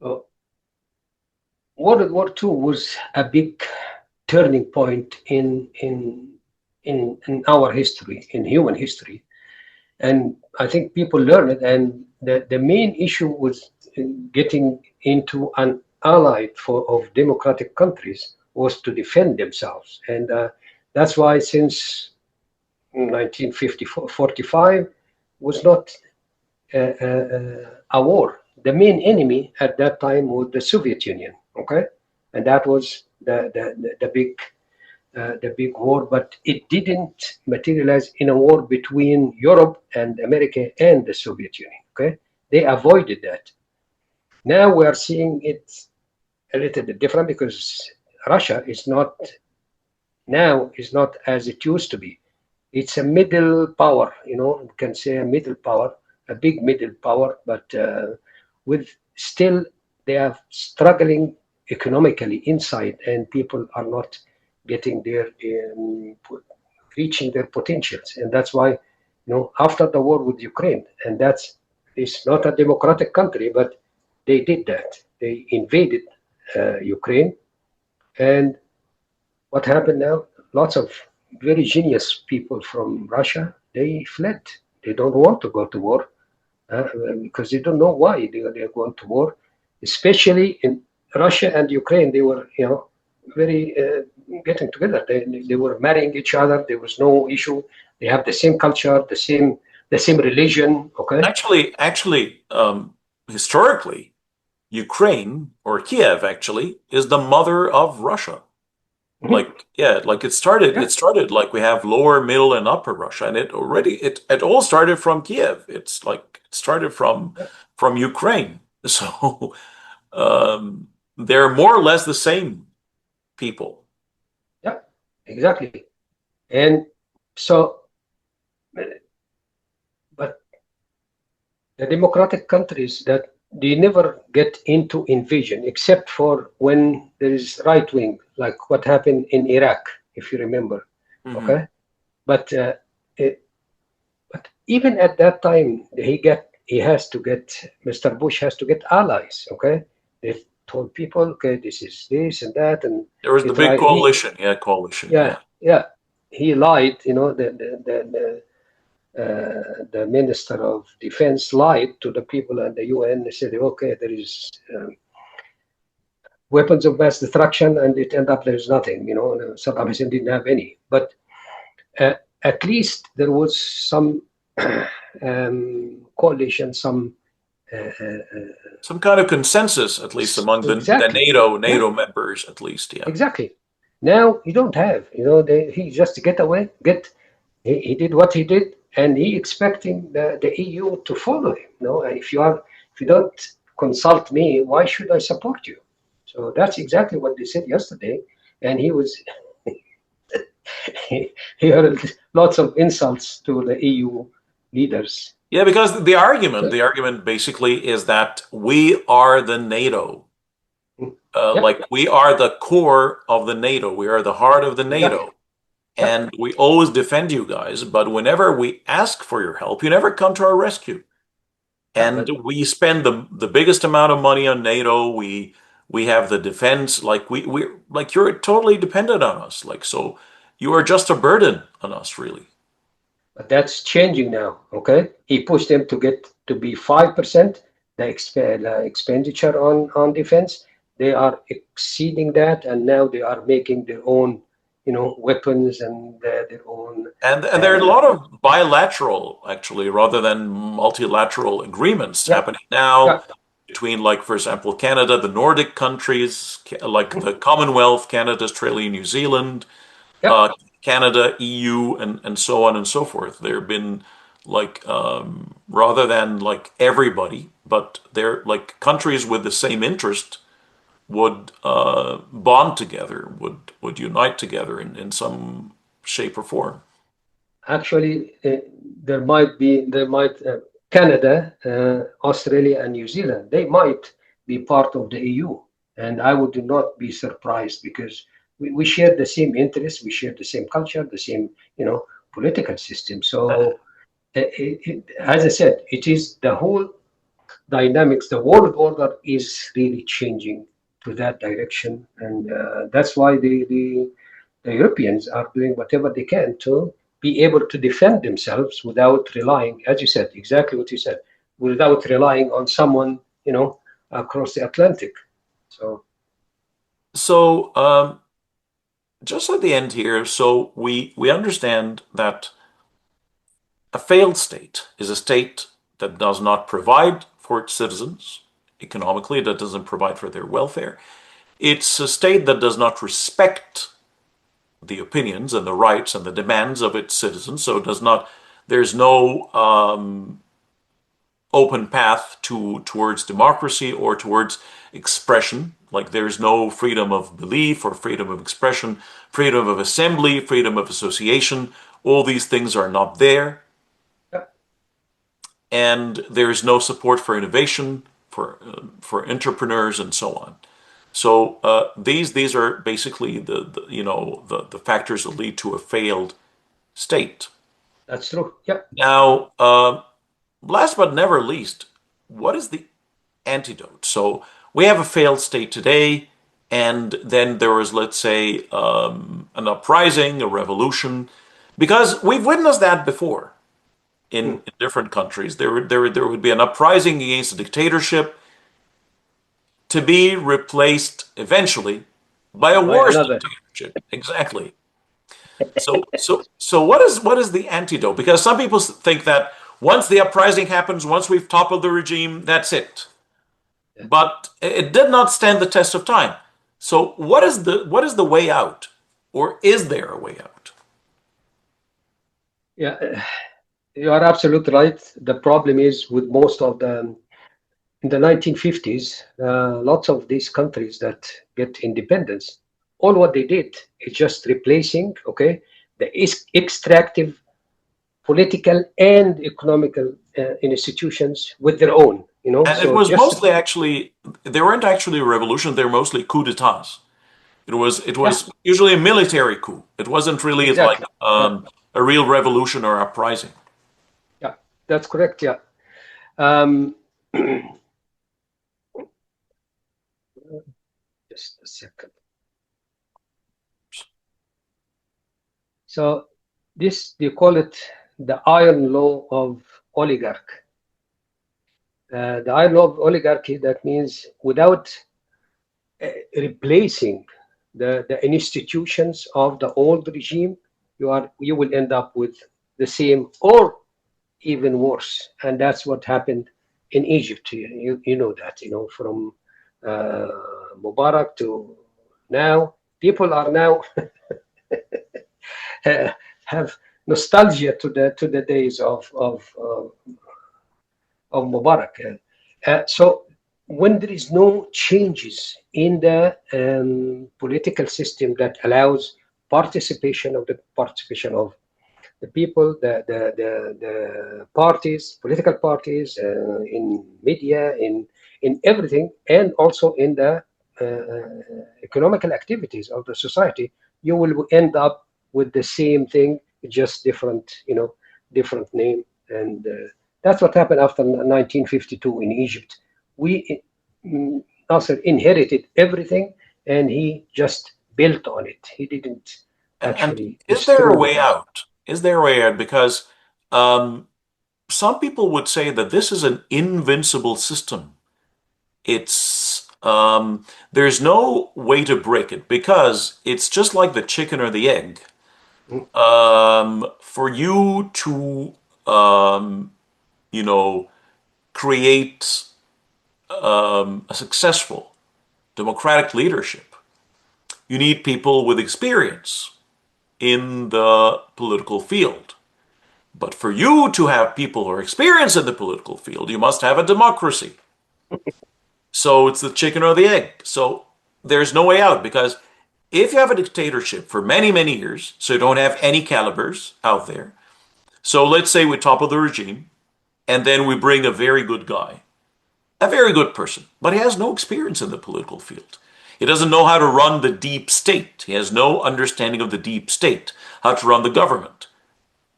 uh, World War II was a big turning point in our history, in human history, and I think people learned it. And the main issue was getting into an ally of democratic countries was to defend themselves, and that's why since 1945 was not a war. The main enemy at that time was the Soviet Union. Okay, and that was the big war, but it didn't materialize in a war between Europe and America and the Soviet Union. Okay, they avoided that. Now we are seeing it a little bit different because Russia is not as it used to be. it's a middle power, you can say a middle power, a big middle power, but with still they are struggling economically inside, and people are not getting their reaching their potentials, and that's why after the war with Ukraine, and that's it's not a democratic country, but they did that. They invaded Ukraine, and what happened now? Lots of very genius people from Russia, they fled. They don't want to go to war uh, because they don't know why they're going to war. Especially in Russia and Ukraine, they were, very getting together. They were marrying each other. There was no issue. They have the same culture, the same religion. Okay. Historically, Ukraine or Kiev actually is the mother of Russia. Mhm. Like, yeah, like it Yeah. started like we have lower, middle, and upper Russia, and it all started from Kiev. It's like it started Yeah. from Ukraine. So they're more or less the same people. Yeah. Exactly. And so, but the democratic countries that they never get into invasion except for when there is right wing, like what happened in Iraq, if you remember. Hmm. Okay, but it, but even at that time, he has to get Mr. Bush has to get allies. Okay, they told people, okay, this is this and that, and There was he the big tried. He coalition, yeah, coalition, Yeah, yeah. yeah, he lied. The Minister of Defense lied to the people at the UN. They said, okay, there is weapons of mass destruction, and it ended up there's nothing. Saddam Hussein didn't have any. But uh, at least there was some coalition, some. Uh, uh, Some kind of consensus, at least among the exactly. Yeah, NATO members, at least, yeah. exactly. Now you don't have. He just get away, he did what he did, and he expecting the EU to follow him. No, if you don't consult me, why should I support you? So that's exactly what they said yesterday, and he heard lots of insults to the EU leaders. Yeah, because the argument basically is that we are the NATO. Yep, Like we are the core of the NATO. We are the heart of the exactly. NATO. Yep, And we always defend you guys, but whenever we ask for your help, you never come to our rescue. yeah, And but we spend the biggest amount of money on NATO. We have the defense, like we like you're totally dependent on us. Like so you are just a burden on us, really. But that's changing now. Okay, he pushed them to get to be 5% the expenditure on defense. They are exceeding that, and now they are making their own, weapons and their own. And there are a Uh, lot of bilateral, actually, rather than multilateral agreements yeah, happening now yeah, between, like, for example, Canada, the Nordic countries, like the Commonwealth, Canada, Australia, New Zealand, yeah. uh, Canada, EU, and so on and so forth. There have been like rather than like everybody, but they're like countries with the same interest would bond together, would unite together in some shape or form. Actually, there might Canada, Australia, and New Zealand. They might be part of the EU, and I would not be surprised because we share the same interests, we share the same culture, the same political system. So, as I said, it is the whole dynamics. The world order is really changing to that direction, and that's why the Europeans are doing whatever they can to be able to defend themselves without relying, as you said, exactly what you said, without relying on someone, across the Atlantic. So, So just at the end here, so we understand that a failed state is a state that does not provide for its citizens economically, that doesn't provide for their welfare. It's a state that does not respect the opinions and the rights and the demands of its citizens. So it does not. There's no open path towards democracy or towards expression. Like there's no freedom of belief or freedom of expression, freedom of assembly, freedom of association, all these things are not there, Yeah, and there is no support for innovation, for entrepreneurs, and so on. So these are basically the factors that lead to a failed state. that's true. Yeah. Now, last but never least, what is the antidote? So we have a failed state today, and then there was, let's say, an uprising, a revolution, because we've witnessed that before Hmm. in different countries. There would be an uprising against a dictatorship to be replaced eventually by a By worse another. dictatorship. Exactly. So what is the antidote? Because some people think that once the uprising happens, once we've toppled the regime, that's it. Yeah. But it did not stand the test of time. So what is the way out, or is there a way out? Yeah, you are absolutely right. The problem is with most of the in the 1950s, lots of these countries that get independence, all what they did is just replacing, okay, the extractive political and economical institutions with their own, And it so was just, mostly actually they weren't actually a revolution. They were mostly coup d'états. It yeah, was usually a military coup. It wasn't really like exactly. Yeah, a real revolution or uprising. yeah, that's correct. Yeah. Um, just a second. So this, they call it the iron law of oligarch. The iron law of oligarchy, that means without replacing the institutions of the old regime, you will end up with the same or even worse. And that's what happened in Egypt. You know that, from uh, Mubarak to now. People are now have nostalgia to the days of Mubarak. So when there is no changes in the political system that allows participation of the people, the parties, political parties, in media, in everything, and also in the economical activities of the society, you will end up with the same thing, just different, different name. And that's what happened after 1952 in Egypt. We Nasser inherited everything, and he just built on it. He didn't And actually is there a destroy way the. out? Is there a way out? Because some people would say that this is an invincible system. There's no way to break it because it's just like the chicken or the egg. For you to, um, you know, create a successful democratic leadership, you need people with experience in the political field. But for you to have people who are experienced in the political field, you must have a democracy. So it's the chicken or the egg. So there's no way out because if you have a dictatorship for many, many years, so you don't have any calibers out there. So let's say we topple the regime and then we bring a very good guy, a very good person, but he has no experience in the political field. He doesn't know how to run the deep state. He has no understanding of the deep state, how to run the government.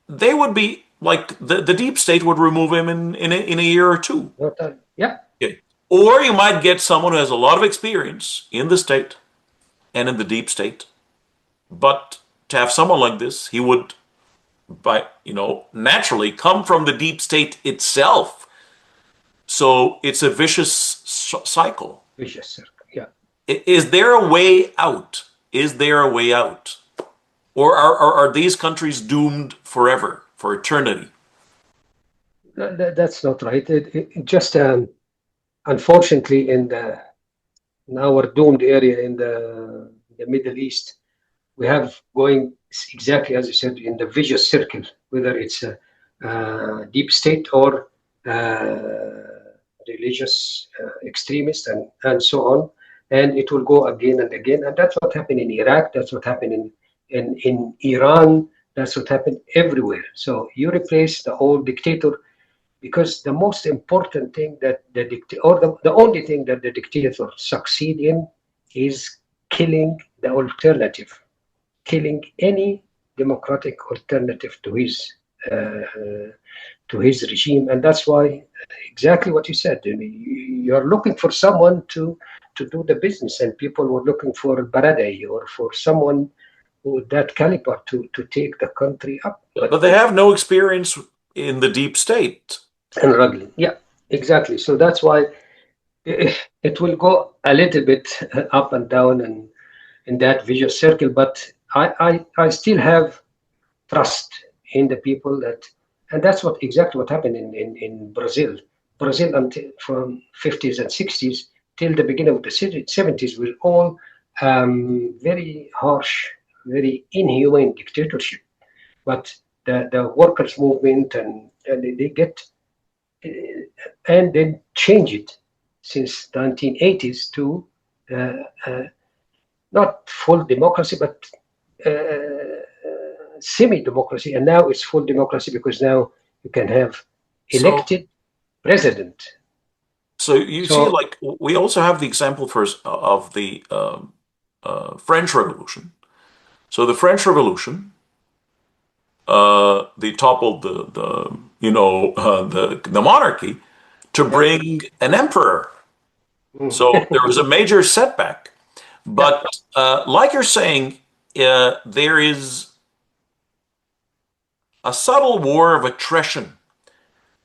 They would be like the deep state would remove him in a year or two. Yeah, Okay. Or you might get someone who has a lot of experience in the state and in the deep state. But to have someone like this, he would, naturally come from the deep state itself. So it's a vicious cycle. vicious circle. Yeah. Is there a way out? Is there a way out? Or are these countries doomed forever, for eternity? That's not right. It just unfortunately in our doomed area in the Middle East, we have going exactly as you said in the vicious circle, whether it's a, deep state or religious extremists and so on, and it will go again and again. And that's what happened in Iraq. That's what happened in Iran. That's what happened everywhere. So you replace the old dictator because the most important thing that the only thing that the dictator succeed in is killing the alternative, killing any democratic alternative uh, to his regime, and that's why exactly what you said. You're looking for someone to do the business, and people were looking for Baradei or for someone with that caliber to take the country up. But they have no experience in the deep state. And Rugly, yeah, exactly. So that's why it will go a little bit up and down and in that vicious circle. But I still have trust in the people that, and that's what exactly what happened in Brazil. Brazil until from 50s and 60s till the beginning of the 70s were all very harsh, very inhumane dictatorship. But the workers' movement and they get and then change it since 1980s to uh, uh, not full democracy, but semi-democracy, and now it's full democracy because now you can have So, elected president. so you see, So like we also have the example first of the French Revolution. So the French Revolution, they toppled the monarchy to yeah, bring an emperor. So there was mm. a major setback. Yeah, But like you're saying, there is a subtle war of attrition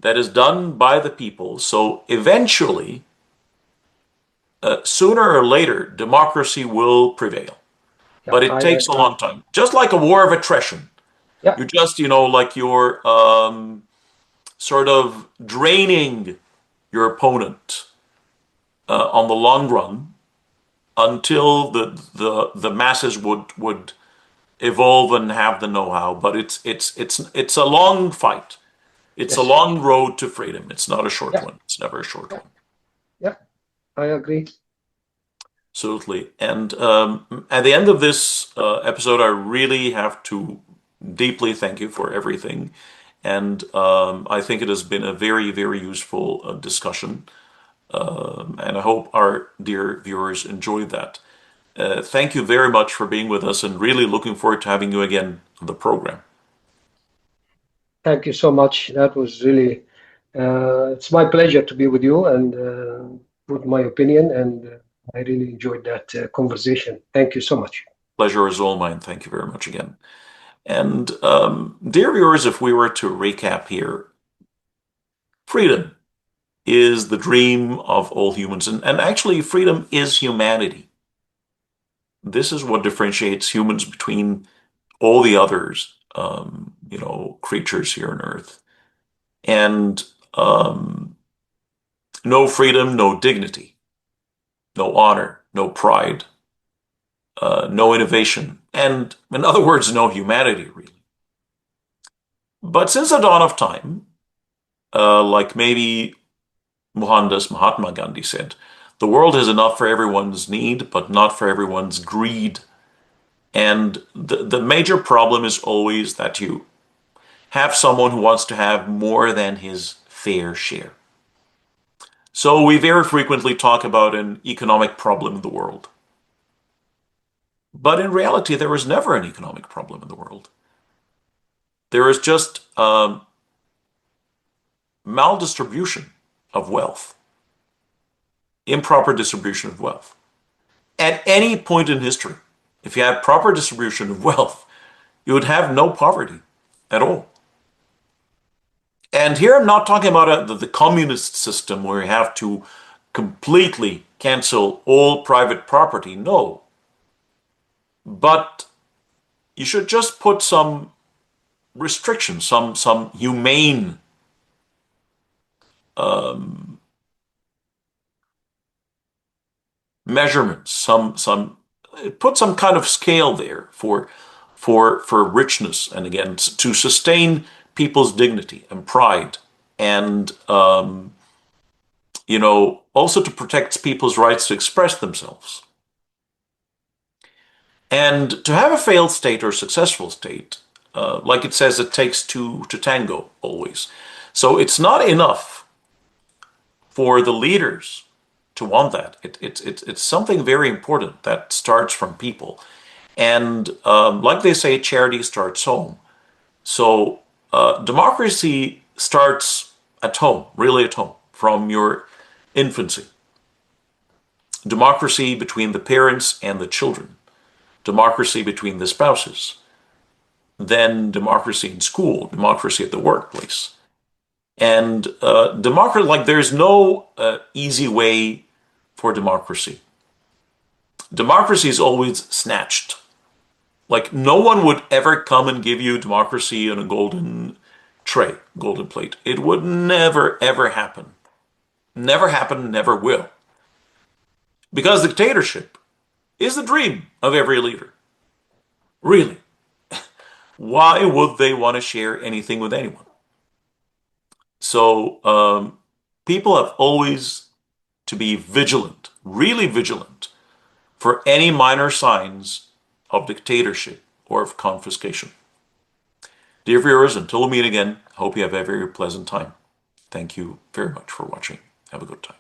that is done by the people. So eventually, sooner or later, democracy will prevail. yeah, But it takes a long I time. Just like a war of attrition. yeah, You just, like you're sort of draining your opponent on the long run until the masses would evolve and have the know-how. But it's a long fight. It's a yes, long road to freedom. It's not a short yeah, one. It's never a short yeah, one. yeah. I agree. Absolutely. And at the end of this episode, I really have to deeply thank you for everything. And I think it has been a very, very useful discussion. And I hope our dear viewers enjoyed that. Thank you very much for being with us and really looking forward to having you again on the program. Thank you so much. That was really it's my pleasure to be with you and put my opinion, and I really enjoyed that conversation. Thank you so much. Pleasure is all mine. Thank you very much again. And dear viewers, if we were to recap here, freedom is the dream of all humans. And actually, freedom is humanity. This is what differentiates humans between all the others, creatures here on Earth. And no freedom, no dignity, no honor, no pride, no innovation, and in other words, no humanity, really. But since the dawn of time, like maybe Mohandas Mahatma Gandhi said, the world has enough for everyone's need, but not for everyone's greed. And the major problem is always that you have someone who wants to have more than his fair share. So we very frequently talk about an economic problem in the world. But in reality, there was never an economic problem in the world. There is just maldistribution of wealth, improper distribution of wealth. At any point in history, if you had proper distribution of wealth, you would have no poverty at all. And here I'm not talking about the communist system where you have to completely cancel all private property. No. But you should just put some restrictions, some humane um, measurements, some put some kind of scale there for richness, and again to sustain people's dignity and pride, and also to protect people's rights to express themselves. And to have a failed state or successful state, like it says, it takes two to tango always. So it's not enough for the leaders to want that. It's something very important that starts from people. And like they say, charity starts home. So democracy starts at home, really at home, from your infancy. Democracy between the parents and the children. Democracy between the spouses. Then democracy in school, democracy at the workplace. And democracy, like there's no easy way for democracy. Democracy is always snatched. Like no one would ever come and give you democracy on a golden tray, golden plate. It would never, ever happen. Never happen, never will. Because dictatorship is the dream of every leader. Really. Why would they want to share anything with anyone? So people have always to be vigilant, really vigilant, for any minor signs of dictatorship or of confiscation. Dear viewers, until we meet again, I hope you have a very pleasant time. Thank you very much for watching. Have a good time.